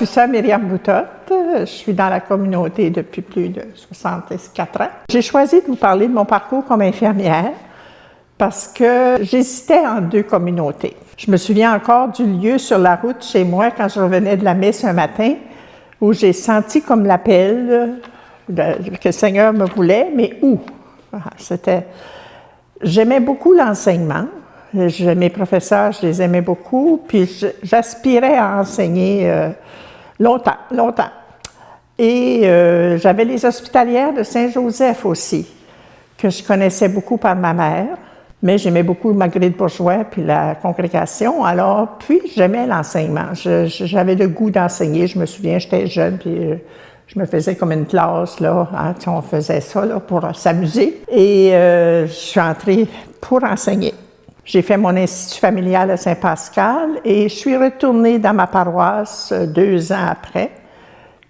suis sœur Myriam Boutotte. Je suis dans la communauté depuis plus de 64 ans. J'ai choisi de vous parler de mon parcours comme infirmière parce que j'hésitais en deux communautés. Je me souviens encore du lieu sur la route chez moi quand je revenais de la messe un matin où j'ai senti comme l'appel que le Seigneur me voulait, mais où? J'aimais beaucoup l'enseignement. Mes professeurs, je les aimais beaucoup, puis j'aspirais à enseigner longtemps. Et j'avais les hospitalières de Saint-Joseph aussi, que je connaissais beaucoup par ma mère, mais j'aimais beaucoup Marguerite Bourgeois puis la congrégation. Alors, puis j'aimais l'enseignement. J'avais le goût d'enseigner. Je me souviens, j'étais jeune, puis je me faisais comme une classe, là. Hein, on faisait ça là, pour s'amuser. Et je suis entrée pour enseigner. J'ai fait mon institut familial à Saint-Pascal et je suis retournée dans ma paroisse 2 ans après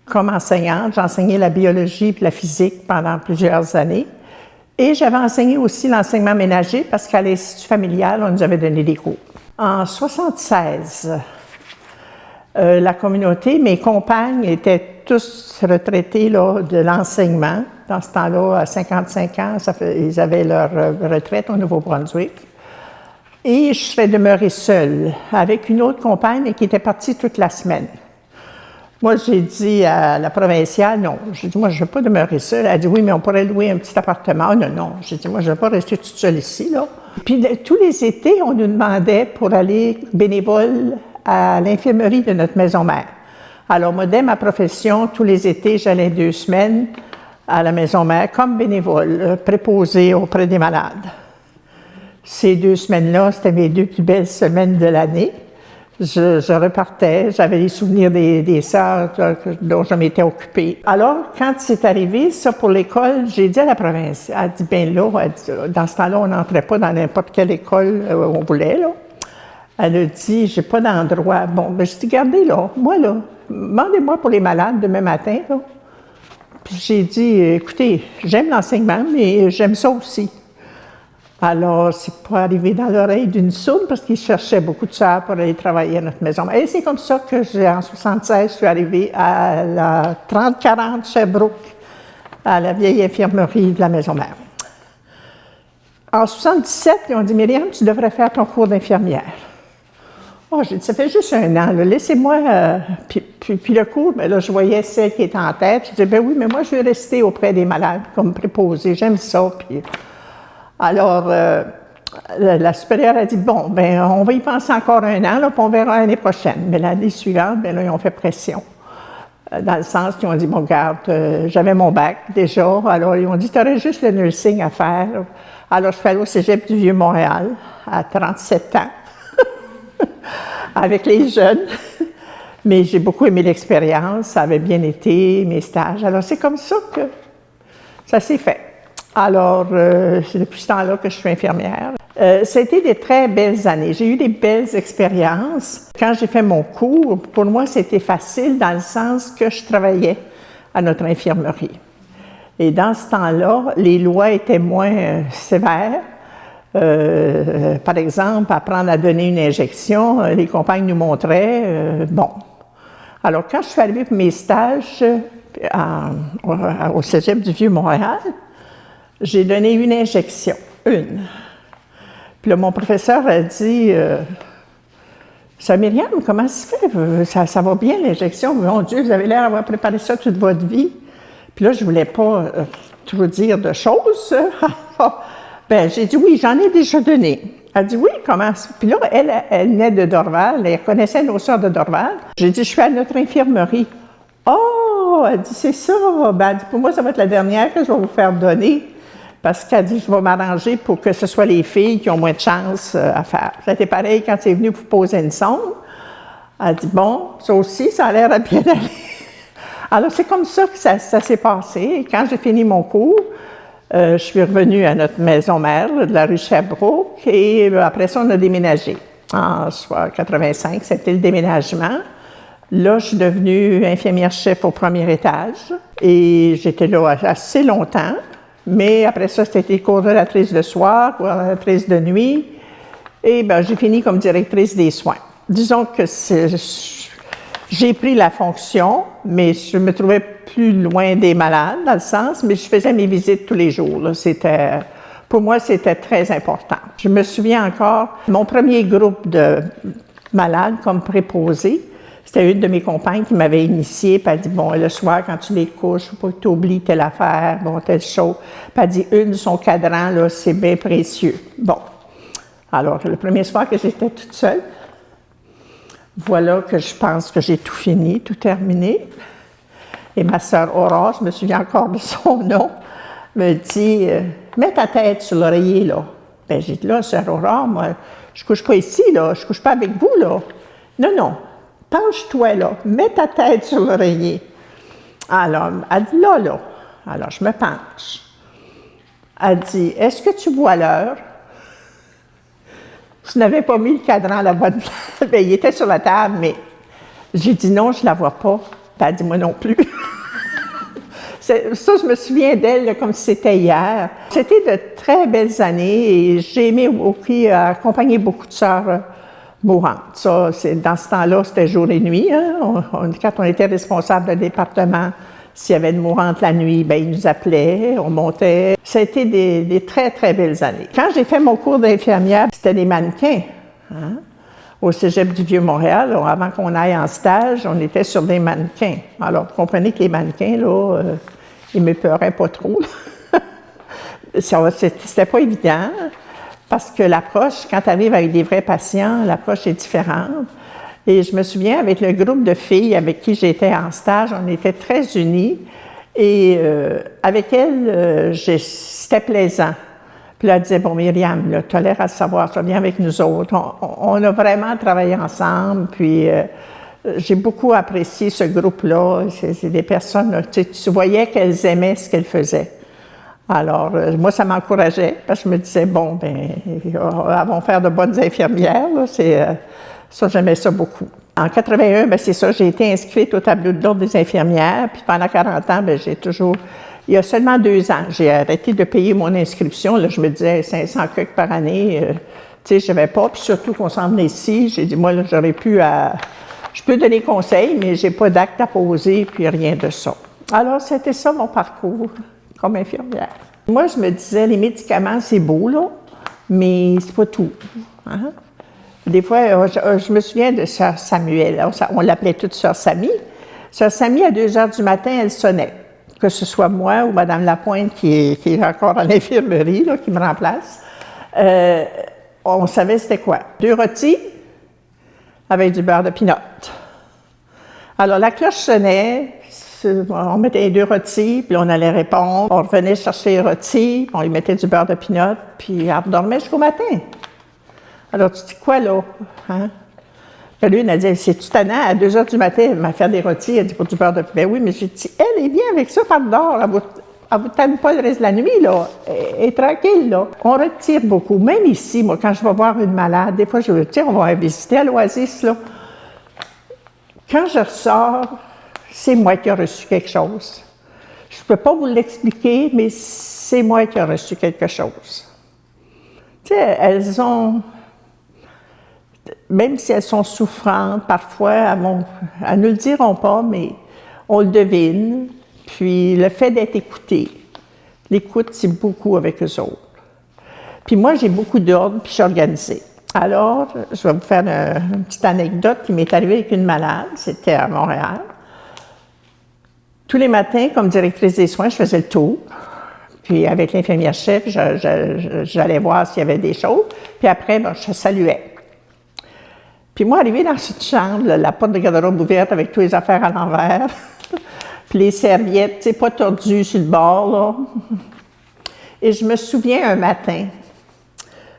comme enseignante. J'ai enseigné la biologie et la physique pendant plusieurs années. Et j'avais enseigné aussi l'enseignement ménager parce qu'à l'Institut familial, on nous avait donné des cours. En 1976, la communauté, mes compagnes étaient tous retraités là, de l'enseignement. Dans ce temps-là, à 55 ans, ils avaient leur retraite au Nouveau-Brunswick. Et je serais demeurée seule avec une autre compagne qui était partie toute la semaine. Moi, j'ai dit à la provinciale, non. J'ai dit, moi, je ne veux pas demeurer seule. Elle a dit, oui, mais on pourrait louer un petit appartement. Non. J'ai dit, moi, je ne veux pas rester toute seule ici, là. Puis, tous les étés, on nous demandait pour aller bénévole à l'infirmerie de notre maison mère. Alors, moi, dès ma profession, tous les étés, j'allais 2 semaines à la maison mère comme bénévole, préposée auprès des malades. Ces 2 semaines-là, c'était mes 2 plus belles semaines de l'année. Je repartais, j'avais les souvenirs des sœurs dont je m'étais occupée. Alors, quand c'est arrivé, ça pour l'école, j'ai dit à la province, elle dit, bien là, dans ce temps-là, on n'entrait pas dans n'importe quelle école où on voulait, là. Elle a dit, j'ai pas d'endroit. Bon, ben je dis, regardez, là, moi, là, demandez-moi pour les malades demain matin, là. Puis j'ai dit, écoutez, j'aime l'enseignement, mais j'aime ça aussi. Alors, c'est pas arrivé dans l'oreille d'une sourde parce qu'ils cherchaient beaucoup de sœurs pour aller travailler à notre maison. Et c'est comme ça que en 1976, je suis arrivée à la 3040 Sherbrooke, à la vieille infirmerie de la maison mère. En 1977, ils ont dit, Myriam, tu devrais faire ton cours d'infirmière. Oh, j'ai dit, ça fait juste 1 an, là, laissez-moi. Puis le cours, bien là, je voyais celle qui était en tête. Je disais, ben oui, mais moi, je vais rester auprès des malades comme préposée. J'aime ça. Puis. Alors, la supérieure a dit, bon, ben on va y penser encore 1 an, là, puis on verra l'année prochaine. Mais l'année suivante, bien là, ils ont fait pression. Dans le sens qu'ils ont dit, bon, regarde, j'avais mon bac déjà, alors ils ont dit, tu aurais juste le nursing à faire. Alors, je suis allée au Cégep du Vieux-Montréal à 37 ans, avec les jeunes. Mais j'ai beaucoup aimé l'expérience, ça avait bien été, mes stages. Alors, c'est comme ça que ça s'est fait. Alors, c'est depuis ce temps-là que je suis infirmière. Ça a été des très belles années. J'ai eu des belles expériences. Quand j'ai fait mon cours, pour moi, c'était facile dans le sens que je travaillais à notre infirmerie. Et dans ce temps-là, les lois étaient moins sévères. Par exemple, apprendre à donner une injection, les compagnes nous montraient, bon. Alors, quand je suis arrivée pour mes stages au Cégep du Vieux-Montréal, j'ai donné une injection, une. Puis là, mon professeur a dit, ça, Myriam, comment ça se fait? Ça va bien, l'injection? Mon Dieu, vous avez l'air d'avoir préparé ça toute votre vie. Puis là, je ne voulais pas trop dire de choses. Bien, j'ai dit, oui, j'en ai déjà donné. Elle dit, oui, comment? Puis là, elle venait de Dorval, elle connaissait nos sœurs de Dorval. J'ai dit, je suis à notre infirmerie. Oh, elle dit, c'est ça. Ben, elle dit, pour moi, ça va être la dernière que je vais vous faire donner. Parce qu'elle dit, je vais m'arranger pour que ce soit les filles qui ont moins de chance à faire. C'était pareil quand c'est venu pour poser une sonde. Elle dit, bon, ça aussi, ça a l'air à bien aller. Alors, c'est comme ça que ça s'est passé. Et quand j'ai fini mon cours, je suis revenue à notre maison mère de la rue Sherbrooke et après ça, on a déménagé. En 1985, c'était le déménagement. Là, je suis devenue infirmière-chef au 1er étage et j'étais là assez longtemps. Mais après ça, c'était coordonnatrice de soir, coordonnatrice de nuit. Et bien, j'ai fini comme directrice des soins. Disons que J'ai pris la fonction, mais je me trouvais plus loin des malades, dans le sens, mais je faisais mes visites tous les jours. Là. Pour moi, c'était très important. Je me souviens encore, mon premier groupe de malades comme préposé, c'était une de mes compagnes qui m'avait initiée, puis elle dit, bon, le soir, quand tu les couches, faut pas que tu oublies telle affaire, bon, telle chose. Puis elle dit, son cadran, là, c'est bien précieux. Bon. Alors, le premier soir que j'étais toute seule, voilà que je pense que j'ai tout fini, tout terminé. Et ma sœur Aurore, je me souviens encore de son nom, me dit, mets ta tête sur l'oreiller, là. Ben, j'ai dit, là, sœur Aurore, moi, je couche pas ici, là, je couche pas avec vous, là. Non, non, penche-toi, là, mets ta tête sur l'oreiller. Alors, elle dit, là. Alors, je me penche. Elle dit, est-ce que tu vois l'heure? Je n'avais pas mis le cadran à la bonne place. Bien, il était sur la table, mais j'ai dit non, je ne la vois pas. Puis elle dit moi non plus. Ça, je me souviens d'elle là, comme si c'était hier. C'était de très belles années et j'ai aimé aussi accompagner beaucoup de sœurs mourantes. Ça, dans ce temps-là, c'était jour et nuit. Hein? Quand on était responsable d'un département, s'il y avait une mourante la nuit, bien, ils nous appelaient, on montait. Ça a été des très, très belles années. Quand j'ai fait mon cours d'infirmière, c'était des mannequins. Hein? Au Cégep du Vieux-Montréal, avant qu'on aille en stage, on était sur des mannequins. Alors, vous comprenez que les mannequins, là, ils me peuraient pas trop. C'était pas évident, parce que l'approche, quand tu arrives avec des vrais patients, l'approche est différente. Et je me souviens, avec le groupe de filles avec qui j'étais en stage, on était très unis. Et avec elles, c'était plaisant. Puis là, elle disait, bon, Myriam, tu as l'air à savoir, tu viens avec nous autres. On a vraiment travaillé ensemble. Puis j'ai beaucoup apprécié ce groupe-là. C'est des personnes, là, tu voyais qu'elles aimaient ce qu'elles faisaient. Alors, moi, ça m'encourageait, parce que je me disais, bon, bien, elles vont faire de bonnes infirmières. Là, ça, j'aimais ça beaucoup. En 81, bien, c'est ça, j'ai été inscrite au tableau de l'Ordre des infirmières, puis pendant 40 ans, bien, il y a seulement 2 ans, j'ai arrêté de payer mon inscription. Là, je me disais 500 quelques par année, tu sais, je n'avais pas, puis surtout qu'on s'en venait ici, j'ai dit, moi, là, j'aurais pu je peux donner conseil, mais j'ai pas d'acte à poser, puis rien de ça. Alors, c'était ça mon parcours comme infirmière. Moi, je me disais, les médicaments, c'est beau, là, mais c'est pas tout. Hein? Des fois, je me souviens de Sœur Samuel. On l'appelait toute Sœur Samy. Sœur Samy, à 2 heures du matin, elle sonnait. Que ce soit moi ou Mme Lapointe, qui est encore à l'infirmerie, là, qui me remplace. On savait c'était quoi. 2 rôtis avec du beurre de pinot. Alors, la cloche sonnait. On mettait les 2 rôtis, puis on allait répondre. On revenait chercher les rôtis, on lui mettait du beurre de pinot, puis elle dormait jusqu'au matin. Alors, tu dis quoi, là? Hein? Puis lui, il a dit, c'est-tu tannant? À 2 heures du matin, elle m'a fait des rôtis, elle dit, pour du beurre de... Ben oui, mais j'ai dit, elle est bien avec ça, pardon, elle vous tanne pas le reste de la nuit, là. Elle est tranquille, là. On retire beaucoup. Même ici, moi, quand je vais voir une malade, des fois, on va visiter à l'Oasis, là. Quand je ressors, c'est moi qui ai reçu quelque chose. Je ne peux pas vous l'expliquer, mais c'est moi qui ai reçu quelque chose. Tu sais, elles ont... Même si elles sont souffrantes, parfois, elles ne le diront pas, mais on le devine. Puis le fait d'être écouté, l'écoute, c'est beaucoup avec eux autres. Puis moi, j'ai beaucoup d'ordre, puis je suis organisée. Alors, je vais vous faire une petite anecdote qui m'est arrivée avec une malade, c'était à Montréal. Tous les matins, comme directrice des soins, je faisais le tour. Puis avec l'infirmière-chef, j'allais voir s'il y avait des choses. Puis après, ben, je saluais. Puis moi, arrivée dans cette chambre, la porte de garde-robe ouverte avec toutes les affaires à l'envers, puis les serviettes, tu sais, pas tordues sur le bord, là. Et je me souviens un matin,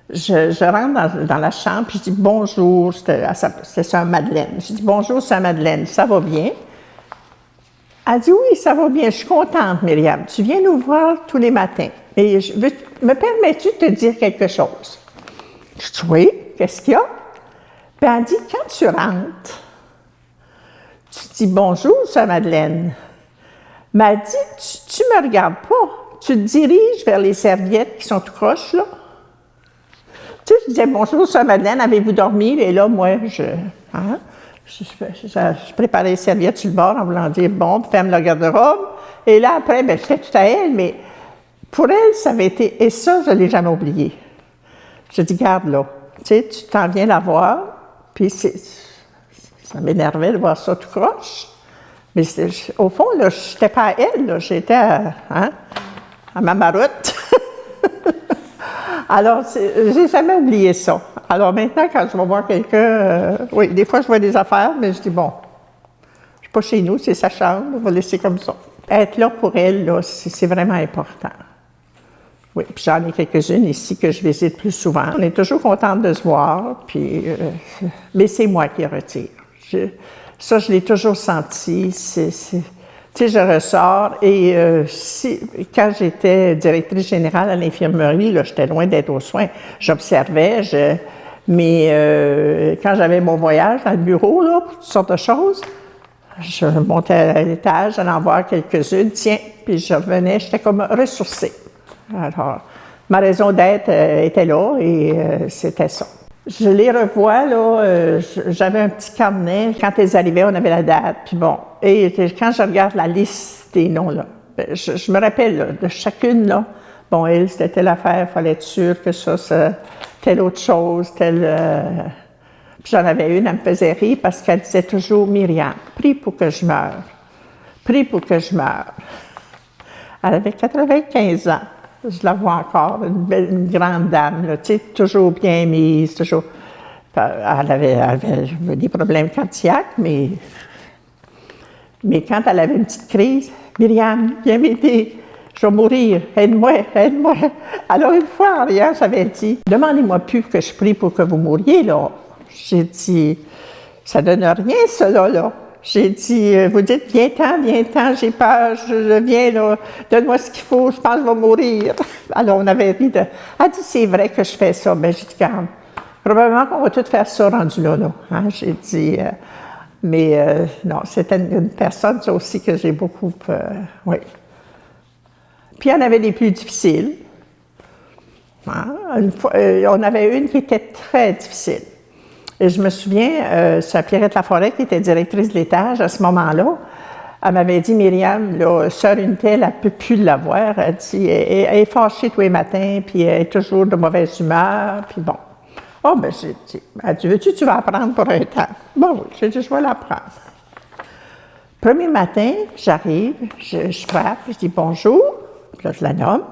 je rentre dans la chambre, puis je dis « Bonjour », c'était Sœur Madeleine. Je dis « Bonjour, Sœur Madeleine, ça va bien? » Elle dit « Oui, ça va bien, je suis contente, Myriam. Tu viens nous voir tous les matins. Et me permets-tu de te dire quelque chose? » Je dis « Oui, qu'est-ce qu'il y a? » Puis elle dit, quand tu rentres, tu dis bonjour, Sœur Madeleine. Mais elle dit, tu me regardes pas. Tu te diriges vers les serviettes qui sont tout croches, là. Tu sais, je disais bonjour, Sœur Madeleine, avez-vous dormi? Et là, moi, Je préparais les serviettes sur le bord en voulant dire, bon, ferme le garde-robe. Et là, après, bien, j'étais tout à elle, mais pour elle, ça avait été... Et ça, je ne l'ai jamais oublié. Je dis, garde là, tu sais, tu t'en viens la voir, puis ça m'énervait de voir ça tout croche. Mais au fond, là, je n'étais pas à elle, j'étais à ma marotte. Alors, je n'ai jamais oublié ça. Alors maintenant, quand je vais voir quelqu'un, oui, des fois je vois des affaires, mais je dis, bon, je ne suis pas chez nous, c'est sa chambre, on va laisser comme ça. Être là pour elle, là, c'est vraiment important. Oui, puis j'en ai quelques-unes ici que je visite plus souvent. On est toujours contente de se voir, puis, mais c'est moi qui retire. Ça, je l'ai toujours senti. Tu sais, je ressors et quand j'étais directrice générale à l'infirmerie, là, j'étais loin d'être aux soins. J'observais, mais quand j'avais mon voyage dans le bureau, là, pour toutes sortes de choses, je montais à l'étage, j'allais en voir quelques-unes, tiens, puis je revenais, j'étais comme ressourcée. Alors, ma raison d'être était là et c'était ça. Je les revois, là, j'avais un petit carnet. Quand elles arrivaient, on avait la date, puis bon. Et quand je regarde la liste des noms, là, je me rappelle là, de chacune, là. Bon, elle, c'était telle affaire, il fallait être sûr que ça, c'est telle autre chose, telle... Puis j'en avais une, elle me faisait rire parce qu'elle disait toujours, Myriam, prie pour que je meure. Prie pour que je meure. Elle avait 95 ans. Je la vois encore, une grande dame, là, tu sais, toujours bien mise, toujours. Elle avait des problèmes cardiaques, mais quand elle avait une petite crise, Myriam, viens m'aider, je vais mourir, aide-moi, aide-moi. Alors, une fois, en riant, j'avais dit, demandez-moi plus que je prie pour que vous mouriez, là. J'ai dit, ça donne rien, cela, là. J'ai dit, vous dites, viens-t'en, j'ai peur, je viens, là, donne-moi ce qu'il faut, je pense que je vais mourir. Alors, on avait ri de... Elle dit, c'est vrai que je fais ça. Bien, j'ai dit, calme, probablement qu'on va tout faire ça rendu là, là. Hein? J'ai dit, non, c'était une personne, ça aussi, que j'ai beaucoup, oui. Puis, il y en avait des plus difficiles. Hein? Une fois, on avait une qui était très difficile. Et je me souviens, c'est Pierrette Laforêt qui était directrice de l'étage à ce moment-là. Elle m'avait dit, Myriam, là, sœur une telle, elle ne peut plus l'avoir. Elle dit, elle est fâchée tous les matins, puis elle est toujours de mauvaise humeur, puis bon. Oh, ben j'ai dit, elle dit, veux-tu, tu vas apprendre pour un temps? Bon, oui, j'ai dit, je vais l'apprendre. Premier matin, j'arrive, je frappe, je dis bonjour, puis là, je la nomme.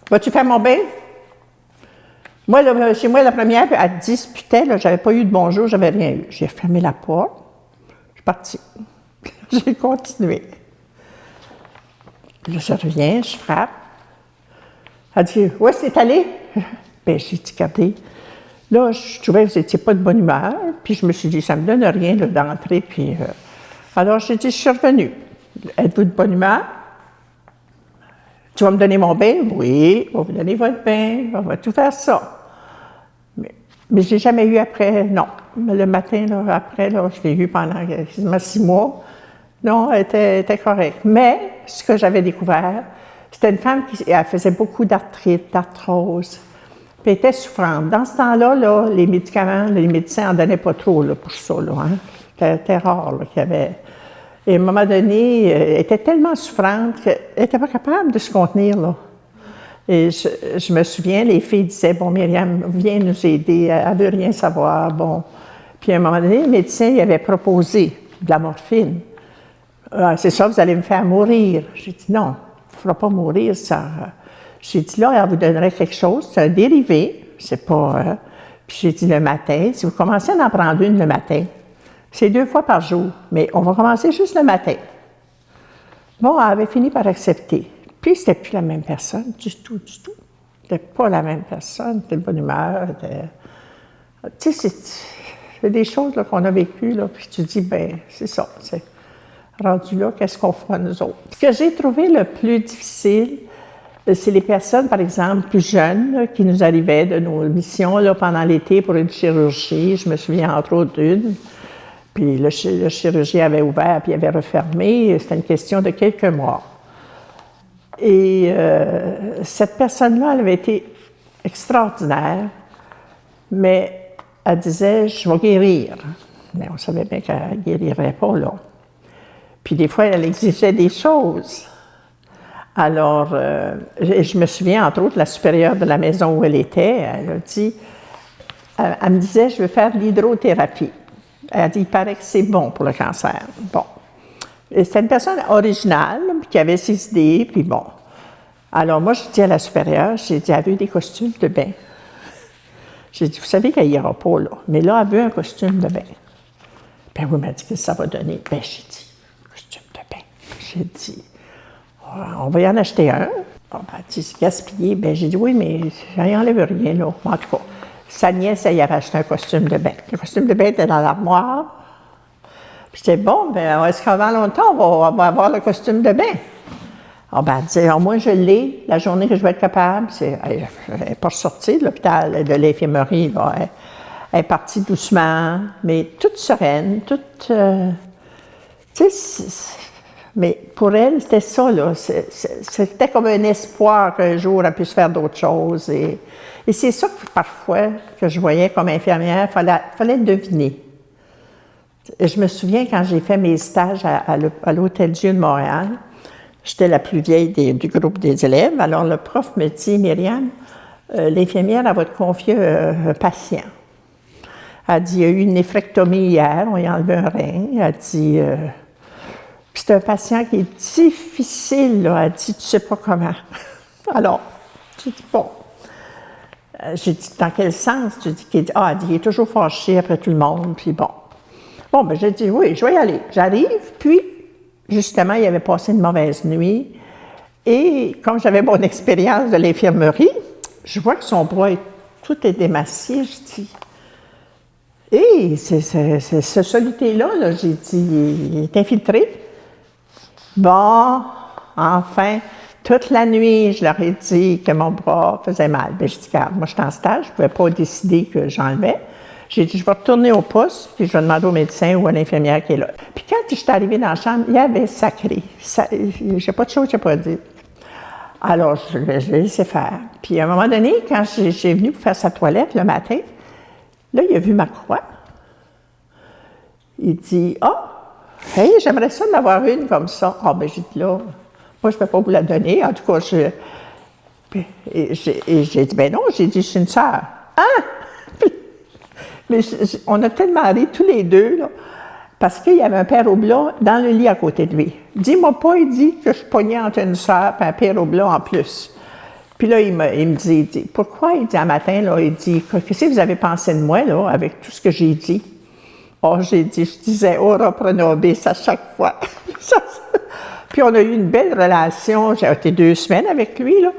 Vas-tu faire mon bain? Moi, là, chez moi, la première, elle disputait, je n'avais pas eu de bonjour, j'avais rien eu. J'ai fermé la porte, je suis partie. J'ai continué. Là, je reviens, je frappe. Elle dit, où est-ce que t'es allé? Bien, j'ai dit, regardez, là, je trouvais que vous n'étiez pas de bonne humeur, puis je me suis dit, ça ne me donne rien d'entrer, puis... Alors, j'ai dit, je suis revenue. Êtes-vous de bonne humeur? Tu vas me donner mon bain? Oui, on va vous donner votre bain, on va tout faire ça. Mais je n'ai jamais eu après, non. Le matin, là, après, là, je l'ai eu pendant quasiment 6 mois. Non, elle était correcte. Mais ce que j'avais découvert, c'était une femme qui elle faisait beaucoup d'arthrite, d'arthrose, puis elle était souffrante. Dans ce temps-là, là, les médicaments, les médecins n'en donnaient pas trop là, pour ça. Là, hein. C'était rare qu'il y avait... Et à un moment donné, elle était tellement souffrante qu'elle n'était pas capable de se contenir, là. Et je me souviens, les filles disaient, bon, Myriam, viens nous aider, elle ne veut rien savoir, bon. Puis à un moment donné, le médecin lui avait proposé de la morphine. C'est ça, vous allez me faire mourir. J'ai dit, non, il ne fera pas mourir, ça. J'ai dit, là, elle vous donnerait quelque chose, c'est un dérivé, c'est pas... Puis j'ai dit, le matin, si vous commencez à en prendre une le matin, c'est 2 fois par jour, mais on va commencer juste le matin. Bon, elle avait fini par accepter. Puis, c'était plus la même personne, du tout, du tout. C'était pas la même personne, c'était de bonne humeur. Tu sais, c'est des choses là, qu'on a vécues, là, puis tu te dis, ben c'est ça, c'est rendu là, qu'est-ce qu'on fera nous autres? Ce que j'ai trouvé le plus difficile, c'est les personnes, par exemple, plus jeunes, là, qui nous arrivaient de nos missions là, pendant l'été pour une chirurgie. Je me souviens entre autres d'une. Puis le chirurgien avait ouvert, puis il avait refermé. C'était une question de quelques mois. Et cette personne-là, elle avait été extraordinaire, mais elle disait, je vais guérir. Mais on savait bien qu'elle ne guérirait pas, là. Puis des fois, elle exigeait des choses. Alors, je me souviens, entre autres, la supérieure de la maison où elle était, elle a dit, elle me disait, je veux faire de l'hydrothérapie. Elle a dit, il paraît que c'est bon pour le cancer. Bon. C'était une personne originale, qui avait ses idées, puis bon. Alors, moi, je dis à la supérieure, j'ai dit, elle veut des costumes de bain. J'ai dit, vous savez qu'elle n'ira pas, là, mais là, elle veut un costume de bain. Puis elle m'a dit, qu'est-ce que ça va donner? Bien, j'ai dit, costume de bain. J'ai dit, on va y en acheter un. Bon, ben, elle dit, c'est gaspillé. Bien, j'ai dit, oui, mais ça n'enlève rien, là. En tout cas, sa nièce, elle y avait acheté un costume de bain. Le costume de bain était dans l'armoire. Puis j'étais, bon, bien, est-ce qu'avant longtemps, on va avoir le costume de bain? Ah, ben, elle disait, moi, je l'ai, la journée que je vais être capable. Elle n'est pas sortie de l'hôpital, de l'infirmerie, là. Elle est partie doucement, mais toute sereine, toute. Tu sais, mais pour elle, c'était ça, là. C'était comme un espoir qu'un jour, elle puisse faire d'autres choses. Et c'est ça que parfois, que je voyais comme infirmière, il fallait deviner. Et je me souviens quand j'ai fait mes stages à l'Hôtel-Dieu de Montréal, j'étais la plus vieille du groupe des élèves. Alors, le prof me dit, Myriam, l'infirmière, elle va te confier un patient. Elle dit, il y a eu une néphrectomie hier, on y a enlevé un rein. Elle dit, c'est un patient qui est difficile, là. Elle dit, tu sais pas comment. Alors, j'ai dit, bon. J'ai dit, dans quel sens? J'ai dit, elle dit, il est toujours fâché après tout le monde, puis bon. Bon, ben j'ai dit, oui, je vais y aller. J'arrive, puis, justement, il avait passé une mauvaise nuit. Et comme j'avais mon expérience de l'infirmerie, je vois que son bras, tout est démacié. Je dis, hé, ce soluté-là, là, j'ai dit, il est infiltré. Bon, enfin, toute la nuit, je leur ai dit que mon bras faisait mal. Bien, je dis, regarde, moi, je suis en stage, je ne pouvais pas décider que j'enlevais. J'ai dit, je vais retourner au poste, puis je vais demander au médecin ou à l'infirmière qui est là. Puis quand je suis arrivée dans la chambre, il y avait sacré. J'ai pas de chose, j'ai pas dit. Alors, je l'ai laissé faire. Puis à un moment donné, quand j'ai venu pour faire sa toilette le matin, là, il a vu ma croix. Il dit, hey, j'aimerais ça en avoir une comme ça. Ben, j'ai dit, là, moi, je ne peux pas vous la donner. En tout cas, j'ai dit, ben non, j'ai dit, je suis une sœur. Hein? Mais on a tellement ri tous les deux, là, parce qu'il y avait un père au blanc dans le lit à côté de lui. Dis-moi pas, il dit que je pognais entre une sœur et un père au blanc en plus. Puis là, il me dit, pourquoi? Il dit, un matin, là, il dit, qu'est-ce que vous avez pensé de moi, là, avec tout ce que j'ai dit? J'ai dit, je disais, ora pro nobis à chaque fois. Puis on a eu une belle relation. J'ai été 2 semaines avec lui, là.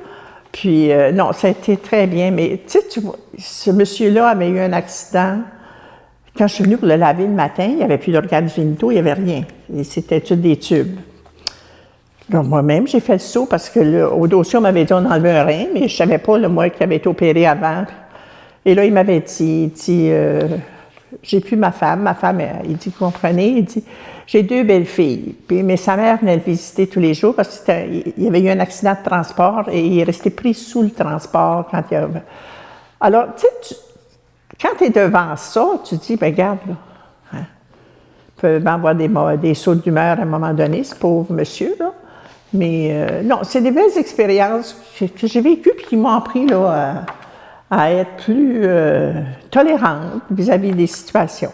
Puis, non, ça a été très bien. Mais, tu sais, tu vois, ce monsieur-là avait eu un accident. Quand je suis venue pour le laver le matin, il n'y avait plus d'organes génitaux, il n'y avait rien. C'était tout des tubes. Donc, moi-même, j'ai fait le saut parce que au dossier, on m'avait dit on enlevait un rein, mais je ne savais pas, moi, qui avait été opéré avant. Et là, il m'avait dit, j'ai plus ma femme, il dit, vous comprenez, il dit, j'ai 2 belles filles. Puis, mais sa mère venait le visiter tous les jours parce qu'il y avait eu un accident de transport et il est resté pris sous le transport quand il y a... Alors, tu sais, quand tu es devant ça, tu te dis, bien, regarde, là, hein, il peut avoir des sauts d'humeur à un moment donné, ce pauvre monsieur, là. Mais non, c'est des belles expériences que j'ai vécues et qui m'ont appris, là, à être plus tolérante vis-à-vis des situations.